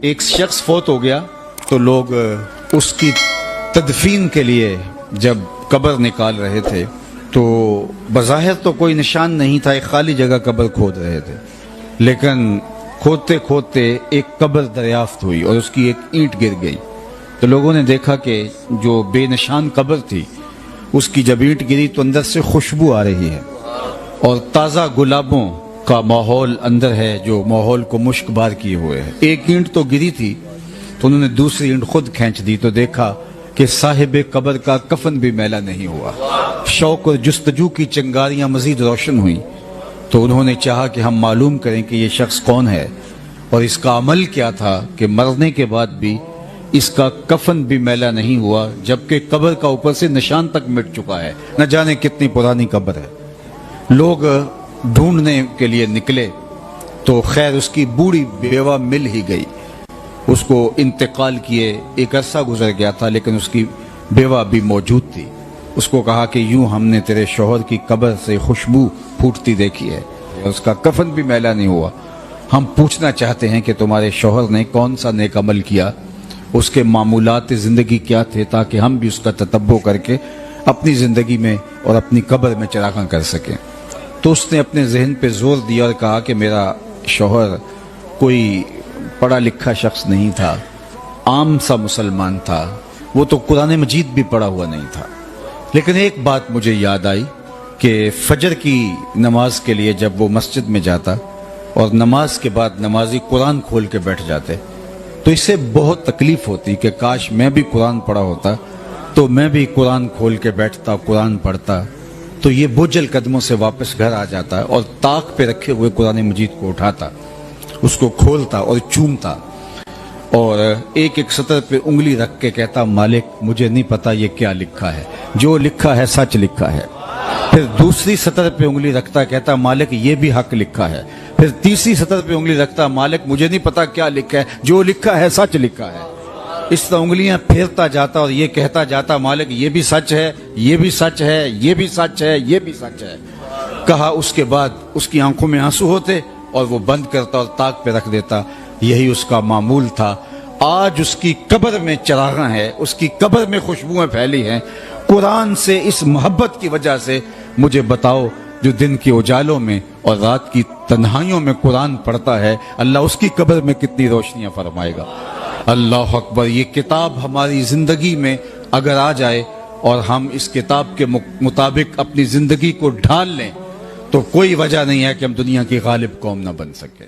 ایک شخص فوت ہو گیا تو لوگ اس کی تدفین کے لیے جب قبر نکال رہے تھے تو بظاہر تو کوئی نشان نہیں تھا، ایک خالی جگہ قبر کھود رہے تھے، لیکن کھودتے کھودتے ایک قبر دریافت ہوئی اور اس کی ایک اینٹ گر گئی۔ تو لوگوں نے دیکھا کہ جو بے نشان قبر تھی اس کی جب اینٹ گری تو اندر سے خوشبو آ رہی ہے اور تازہ گلابوں کا ماحول اندر ہے جو ماحول کو مشک بار کیے ہوئے ہے۔ ایک اینٹ تو گری تھی تو انہوں نے دوسری اینٹ خود کھینچ دی تو دیکھا کہ صاحب قبر کا کفن بھی میلا نہیں ہوا۔ شوق اور جستجو کی چنگاریاں مزید روشن ہوئیں تو انہوں نے چاہا کہ ہم معلوم کریں کہ یہ شخص کون ہے اور اس کا عمل کیا تھا کہ مرنے کے بعد بھی اس کا کفن بھی میلا نہیں ہوا، جبکہ قبر کا اوپر سے نشان تک مٹ چکا ہے، نہ جانے کتنی پرانی قبر ہے۔ لوگ ڈھونڈنے کے لیے نکلے تو خیر اس کی بوڑھی بیوہ مل ہی گئی، اس کو انتقال کیے ایک عرصہ گزر گیا تھا لیکن اس کی بیوہ بھی موجود تھی۔ اس کو کہا کہ یوں ہم نے تیرے شوہر کی قبر سے خوشبو پھوٹتی دیکھی ہے، اس کا کفن بھی میلا نہیں ہوا، ہم پوچھنا چاہتے ہیں کہ تمہارے شوہر نے کون سا نیک عمل کیا، اس کے معمولات زندگی کیا تھے، تاکہ ہم بھی اس کا تتبع کر کے اپنی زندگی میں اور اپنی قبر میں چراغاں کر سکیں۔ تو اس نے اپنے ذہن پہ زور دیا اور کہا کہ میرا شوہر کوئی پڑھا لکھا شخص نہیں تھا، عام سا مسلمان تھا، وہ تو قرآن مجید بھی پڑھا ہوا نہیں تھا، لیکن ایک بات مجھے یاد آئی کہ فجر کی نماز کے لیے جب وہ مسجد میں جاتا اور نماز کے بعد نمازی قرآن کھول کے بیٹھ جاتے تو اس سے بہت تکلیف ہوتی کہ کاش میں بھی قرآن پڑھا ہوتا تو میں بھی قرآن کھول کے بیٹھتا، قرآن پڑھتا، تو یہ بوجھل قدموں سے واپس گھر آ جاتا اور طاق پہ رکھے ہوئے قرآن مجید کو اٹھاتا، اس کو کھولتا اور چومتا اور ایک ایک سطر پہ انگلی رکھ کے کہتا مالک مجھے نہیں پتا یہ کیا لکھا ہے، جو لکھا ہے سچ لکھا ہے۔ پھر دوسری سطر پہ انگلی رکھتا، کہتا مالک یہ بھی حق لکھا ہے۔ پھر تیسری سطر پہ انگلی رکھتا، مالک مجھے نہیں پتا کیا لکھا ہے، جو لکھا ہے سچ لکھا ہے۔ اس طرح انگلیاں پھیرتا جاتا اور یہ کہتا جاتا مالک یہ بھی سچ ہے، یہ بھی سچ ہے، یہ بھی سچ ہے، یہ بھی سچ ہے۔ کہا اس کے بعد اس کی آنکھوں میں آنسو ہوتے اور وہ بند کرتا اور طاق پہ رکھ دیتا، یہی اس کا معمول تھا۔ آج اس کی قبر میں چراغاں ہیں، اس کی قبر میں خوشبوئیں پھیلی ہیں، قرآن سے اس محبت کی وجہ سے۔ مجھے بتاؤ جو دن کے اجالوں میں اور رات کی تنہائیوں میں قرآن پڑھتا ہے، اللہ اس کی قبر میں کتنی روشنیاں فرمائے گا۔ اللہ اکبر! یہ کتاب ہماری زندگی میں اگر آ جائے اور ہم اس کتاب کے مطابق اپنی زندگی کو ڈھال لیں تو کوئی وجہ نہیں ہے کہ ہم دنیا کی غالب قوم نہ بن سکے۔